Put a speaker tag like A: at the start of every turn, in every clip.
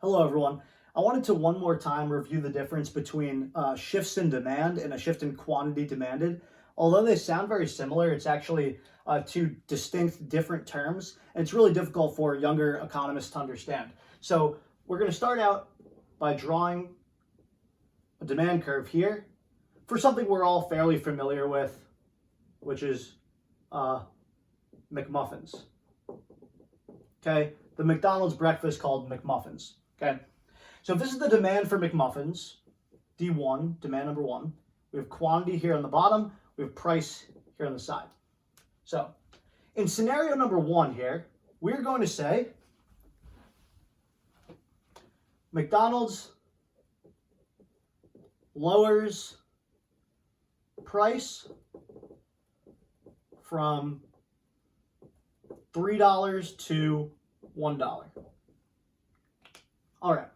A: Hello, everyone. I wanted to one more time review the difference between shifts in demand and a shift in quantity demanded. Although they sound very similar, it's actually two distinct different terms, and it's really difficult for younger economists to understand. So we're going to start out by drawing a demand curve here for something we're all fairly familiar with, which is McMuffins. Okay, the McDonald's breakfast called McMuffins. Okay, so if this is the demand for McMuffins, D1, demand number one, we have quantity here on the bottom, we have price here on the side. So in scenario number one here, we're going to say McDonald's lowers price from $3 to $1. All right.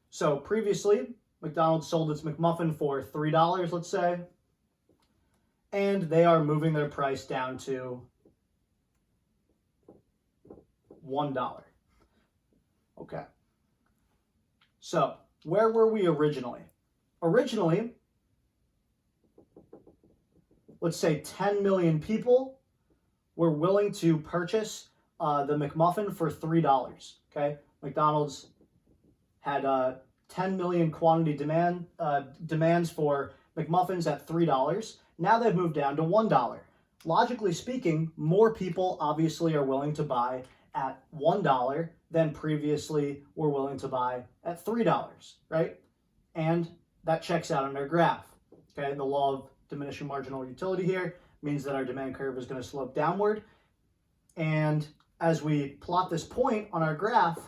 A: So previously, McDonald's sold its McMuffin for $3, let's say, and they are moving their price down to $1. Okay. So where were we originally? Originally, let's say 10 million people were willing to purchase the McMuffin for $3. Okay, McDonald's had 10 million quantity demands for McMuffins at $3. Now they've moved down to $1. Logically speaking, more people obviously are willing to buy at $1 than previously were willing to buy at $3, right? And that checks out on our graph. Okay, the law of diminishing marginal utility here means that our demand curve is going to slope downward. And as we plot this point on our graph,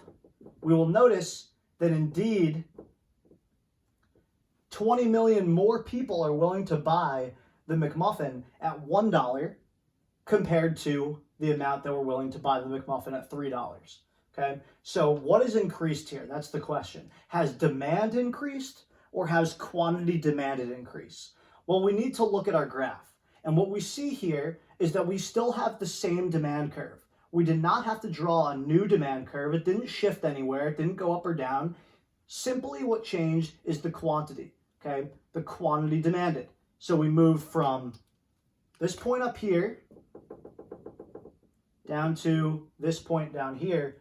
A: we will notice that indeed 20 million more people are willing to buy the McMuffin at $1 compared to the amount that were willing to buy the McMuffin at $3. Okay, so what has increased here? That's the question. Has demand increased or has quantity demanded increase? Well, we need to look at our graph. And what we see here is that we still have the same demand curve. We did not have to draw a new demand curve. It didn't shift anywhere. It didn't go up or down. Simply what changed is the quantity, okay? The quantity demanded. So we moved from this point up here down to this point down here.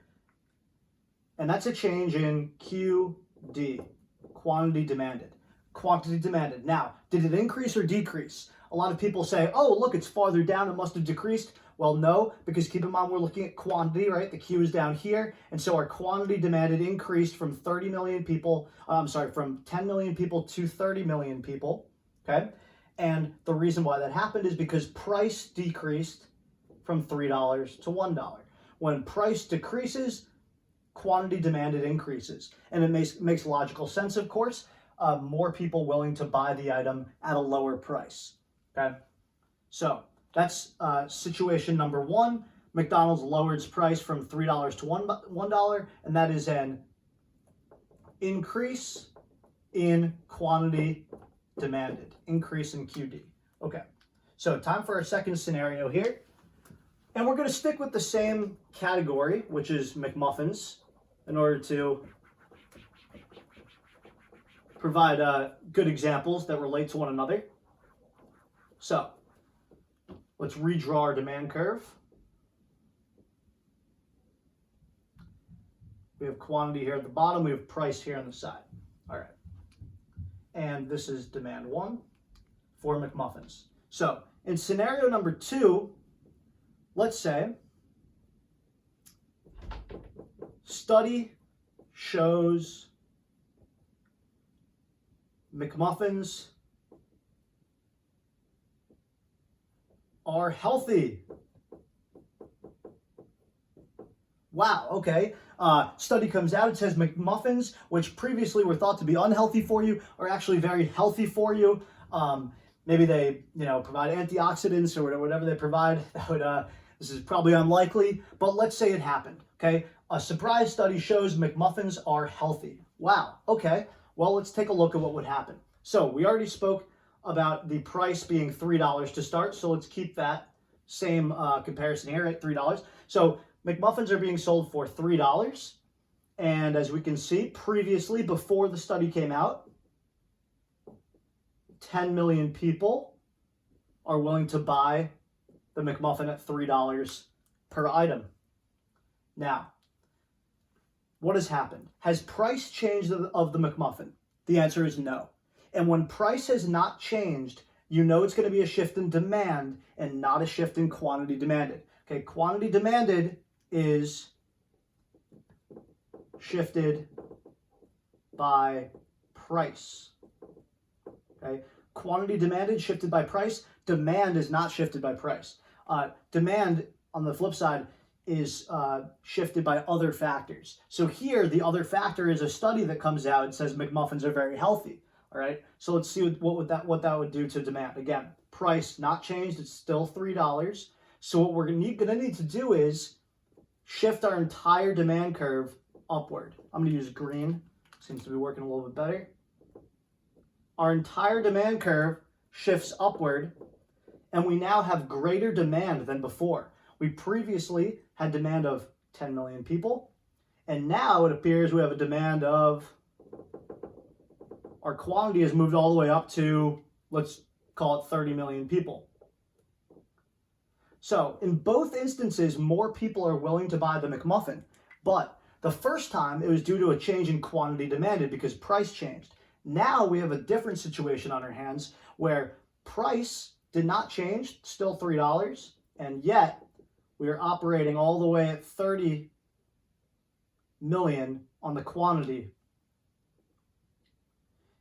A: And that's a change in QD, quantity demanded. Quantity demanded. Now, did it increase or decrease? A lot of people say, oh, look, it's farther down, it must have decreased. Well, no, because keep in mind we're looking at quantity, right? The Q is down here, and so our quantity demanded increased from 30 million people, from 10 million people to 30 million people, okay? And the reason why that happened is because price decreased from $3 to $1. When price decreases, quantity demanded increases. And it makes logical sense, of course. More people willing to buy the item at a lower price. Okay, so that's situation number one. McDonald's lowered its price from $3 to $1, and that is an increase in quantity demanded, increase in QD. Okay, so time for our second scenario here. And we're going to stick with the same category, which is McMuffins, in order to provide good examples that relate to one another. So let's redraw our demand curve. We have quantity here at the bottom. We have price here on the side. All right. And this is demand one for McMuffins. So in scenario number two, let's say study shows McMuffins are healthy. Wow, okay. Study comes out, it says McMuffins, which previously were thought to be unhealthy for you, are actually very healthy for you. Maybe they, provide antioxidants or whatever they provide. This is probably unlikely, but let's say it happened, okay? A surprise study shows McMuffins are healthy. Wow, okay. Well, let's take a look at what would happen. So we already spoke about the price being $3 to start, so let's keep that same comparison here at $3. So McMuffins are being sold for $3, And as we can see, previously, before the study came out, 10 million people are willing to buy the McMuffin at $3 per item. Now, what has happened? Has price changed of the McMuffin? The answer is no. And when price has not changed, you know it's going to be a shift in demand and not a shift in quantity demanded. Okay, quantity demanded is shifted by price. Okay, quantity demanded shifted by price. Demand is not shifted by price. Demand, on the flip side, is shifted by other factors. So here, the other factor is a study that comes out and says McMuffins are very healthy. All right, so let's see what that would do to demand. Again, price not changed; it's still $3. So what we're gonna need to do is shift our entire demand curve upward. I'm gonna use green. Seems to be working a little bit better. Our entire demand curve shifts upward, and we now have greater demand than before. We previously had demand of 10 million people, and now it appears we have a demand of, our quantity has moved all the way up to, let's call it 30 million people. So in both instances, more people are willing to buy the McMuffin, but the first time it was due to a change in quantity demanded because price changed. Now we have a different situation on our hands where price did not change, still $3, and yet we are operating all the way at 30 million on the quantity.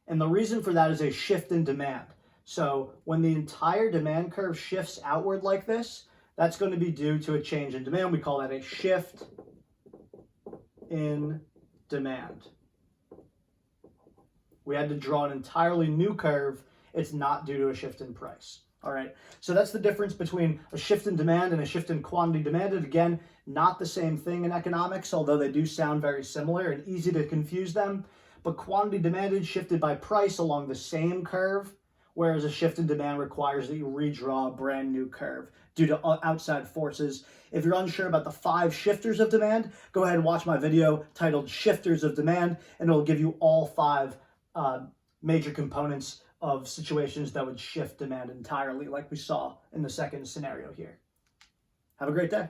A: And the reason for that is a shift in demand. So when the entire demand curve shifts outward like this, that's going to be due to a change in demand. We call that a shift in demand. We had to draw an entirely new curve. It's not due to a shift in price. All right, so that's the difference between a shift in demand and a shift in quantity demanded. Again, not the same thing in economics, although they do sound very similar and easy to confuse them. But quantity demanded shifted by price along the same curve, whereas a shift in demand requires that you redraw a brand new curve due to outside forces. If you're unsure about the 5 shifters of demand, go ahead and watch my video titled Shifters of Demand, and it'll give you all 5 major components of situations that would shift demand entirely, like we saw in the second scenario here. Have a great day.